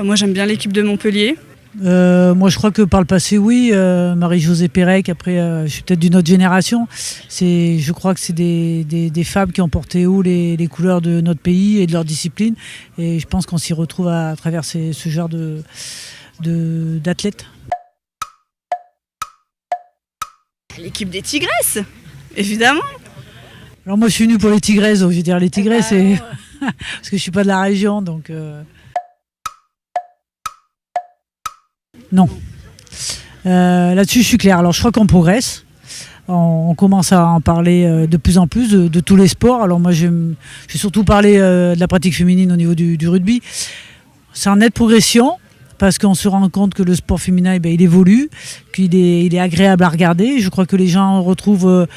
Moi j'aime bien l'équipe de Montpellier. Moi je crois que par le passé oui, Marie-Josée Pérec, après je suis peut-être d'une autre génération, je crois que c'est des femmes qui ont porté haut les couleurs de notre pays et de leur discipline, et je pense qu'on s'y retrouve à travers ce genre d'athlètes. L'équipe des Tigresses, évidemment. Alors moi je suis venue pour les Tigresses, donc je vais dire les Tigresses, parce que je suis pas de la région, donc non. Là-dessus je suis claire. Alors je crois qu'on progresse. On commence à en parler de plus en plus de tous les sports. Alors moi je vais surtout parler de la pratique féminine au niveau du rugby. C'est en nette progression, parce qu'on se rend compte que le sport féminin, il évolue, qu'il est agréable à regarder. Je crois que les gens retrouvent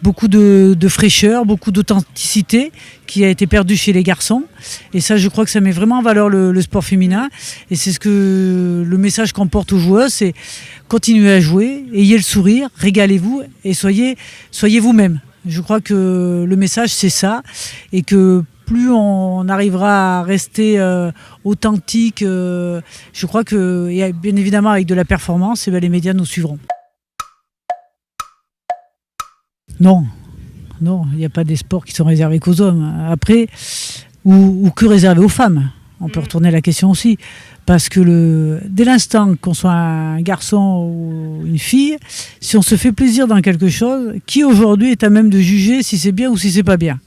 beaucoup de fraîcheur, beaucoup d'authenticité qui a été perdue chez les garçons. Et ça, je crois que ça met vraiment en valeur le sport féminin. Et c'est le message qu'on porte aux joueuses, c'est continuez à jouer, ayez le sourire, régalez-vous et soyez vous-même. Je crois que le message, c'est ça, et que plus on arrivera à rester authentique, je crois que, et bien évidemment avec de la performance, les médias nous suivront. Non, il n'y a pas des sports qui sont réservés qu'aux hommes. Après, ou que réservés aux femmes. On peut retourner la question aussi. Parce que dès l'instant qu'on soit un garçon ou une fille, si on se fait plaisir dans quelque chose, qui aujourd'hui est à même de juger si c'est bien ou si c'est pas bien?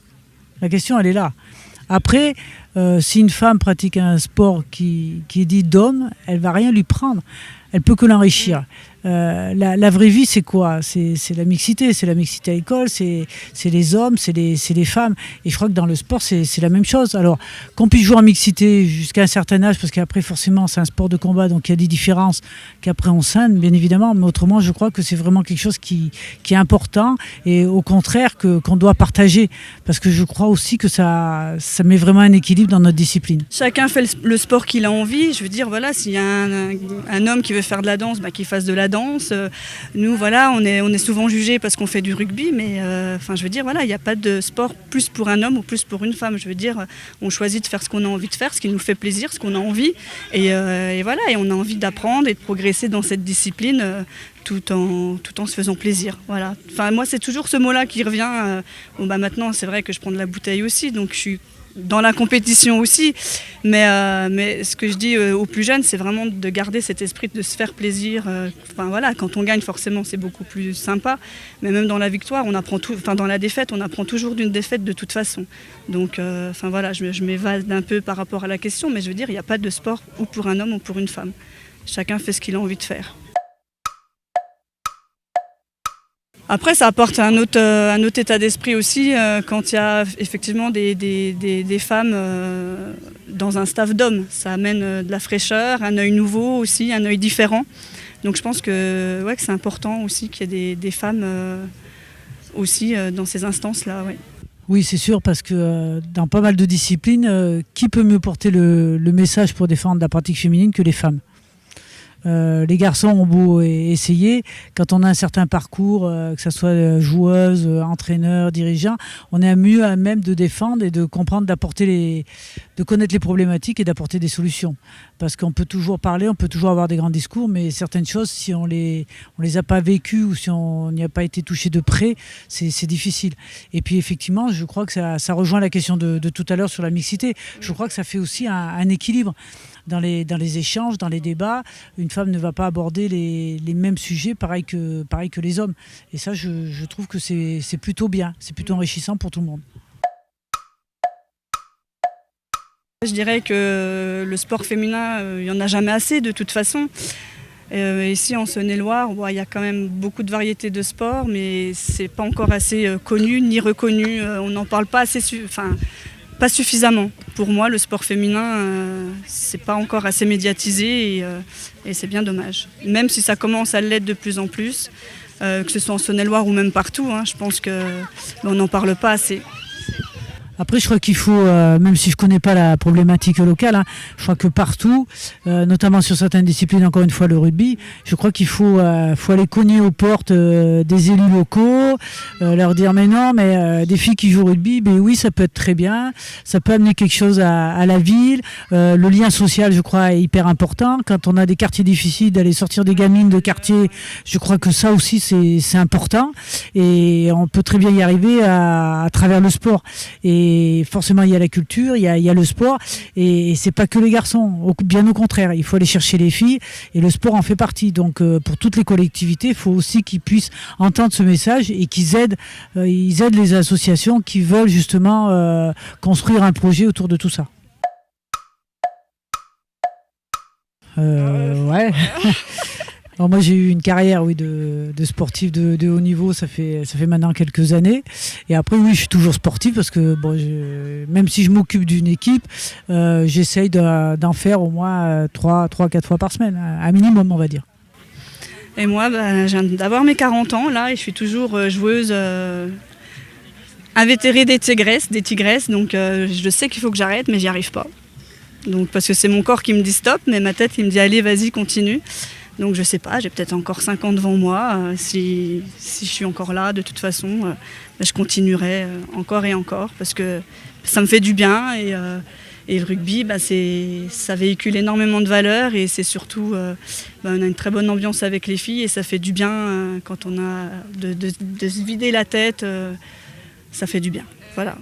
La question, elle est là. Après, si une femme pratique un sport qui est dit d'homme, elle va rien lui prendre. Elle peut que l'enrichir. La vraie vie, c'est quoi? C'est la mixité. C'est la mixité à l'école, c'est les hommes, c'est les femmes. Et je crois que dans le sport, c'est la même chose. Alors, qu'on puisse jouer en mixité jusqu'à un certain âge, parce qu'après, forcément, c'est un sport de combat, donc il y a des différences qu'après on scinde, bien évidemment. Mais autrement, je crois que c'est vraiment quelque chose qui est important, et au contraire, qu'on doit partager. Parce que je crois aussi que ça met vraiment un équilibre dans notre discipline. Chacun fait le sport qu'il a envie. Je veux dire, voilà, s'il y a un homme qui veut faire de la danse, qu'il fasse de la danse. Nous, voilà, on est souvent jugés parce qu'on fait du rugby, mais je veux dire, voilà, il n'y a pas de sport plus pour un homme ou plus pour une femme. Je veux dire, on choisit de faire ce qu'on a envie de faire, ce qui nous fait plaisir, ce qu'on a envie, et voilà, et on a envie d'apprendre et de progresser dans cette discipline tout en se faisant plaisir. Voilà. Enfin, moi, c'est toujours ce mot-là qui revient. Maintenant, c'est vrai que je prends de la bouteille aussi, donc je suis dans la compétition aussi, mais ce que je dis aux plus jeunes, c'est vraiment de garder cet esprit de se faire plaisir. Voilà, quand on gagne, forcément, c'est beaucoup plus sympa, mais même dans la victoire, on apprend dans la défaite, on apprend toujours d'une défaite de toute façon. Donc, voilà, je m'évade un peu par rapport à la question, mais je veux dire, il n'y a pas de sport ou pour un homme ou pour une femme. Chacun fait ce qu'il a envie de faire. Après, ça apporte un autre état d'esprit aussi quand il y a effectivement des femmes dans un staff d'hommes. Ça amène de la fraîcheur, un œil nouveau aussi, un œil différent. Donc je pense que c'est important aussi qu'il y ait des femmes aussi dans ces instances-là. Ouais. Oui, c'est sûr, parce que dans pas mal de disciplines, qui peut mieux porter le message pour défendre la pratique féminine que les femmes? Les garçons ont beau essayer, quand on a un certain parcours, que ce soit joueuse, entraîneur, dirigeant, on est mieux à même de défendre et de comprendre, de connaître les problématiques et d'apporter des solutions. Parce qu'on peut toujours parler, on peut toujours avoir des grands discours, mais certaines choses, si on les a pas vécues ou si on n'y a pas été touché de près, c'est difficile. Et puis effectivement, je crois que ça rejoint la question de tout à l'heure sur la mixité. Je crois que ça fait aussi un équilibre dans les échanges, dans les débats. Une femme ne va pas aborder les mêmes sujets pareil que les hommes. Et ça, je trouve que c'est plutôt bien, c'est plutôt enrichissant pour tout le monde. Je dirais que le sport féminin, il n'y en a jamais assez de toute façon. Ici en Saône-et-Loire, il y a quand même beaucoup de variétés de sports, mais c'est pas encore assez connu ni reconnu. On n'en parle pas pas suffisamment. Pour moi, le sport féminin, c'est pas encore assez médiatisé et c'est bien dommage. Même si ça commence à l'être de plus en plus, que ce soit en Saône-et-Loire ou même partout, je pense qu'on n'en parle pas assez. Après, je crois qu'il faut, même si je connais pas la problématique locale, hein, je crois que partout, notamment sur certaines disciplines, encore une fois le rugby, je crois qu'il faut aller cogner aux portes des élus locaux, leur dire mais non, mais des filles qui jouent au rugby, ben oui, ça peut être très bien, ça peut amener quelque chose à la ville. Le lien social, je crois, est hyper important. Quand on a des quartiers difficiles, d'aller sortir des gamines de quartier, je crois que ça aussi c'est important, et on peut très bien y arriver à travers le sport. Et forcément, il y a la culture, il y a le sport, et c'est pas que les garçons, bien au contraire, il faut aller chercher les filles, et le sport en fait partie. Donc pour toutes les collectivités, il faut aussi qu'ils puissent entendre ce message et qu'ils aident les associations qui veulent justement construire un projet autour de tout ça. Ouais. Alors moi j'ai eu une carrière de sportif de haut niveau, ça fait maintenant quelques années. Et après oui, je suis toujours sportif parce que bon, même si je m'occupe d'une équipe, j'essaye d'en faire au moins 3-4 fois par semaine, un minimum on va dire. Et moi, je viens d'avoir mes 40 ans là et je suis toujours joueuse invétérée des tigresses. Donc je sais qu'il faut que j'arrête, mais j'y arrive pas. Donc parce que c'est mon corps qui me dit stop, mais ma tête il me dit allez vas-y continue. Donc je sais pas, j'ai peut-être encore 5 ans devant moi. Si je suis encore là, de toute façon, je continuerai encore et encore parce que ça me fait du bien et le rugby, ça véhicule énormément de valeurs et c'est surtout, on a une très bonne ambiance avec les filles et ça fait du bien quand on a de se vider la tête, ça fait du bien. Voilà.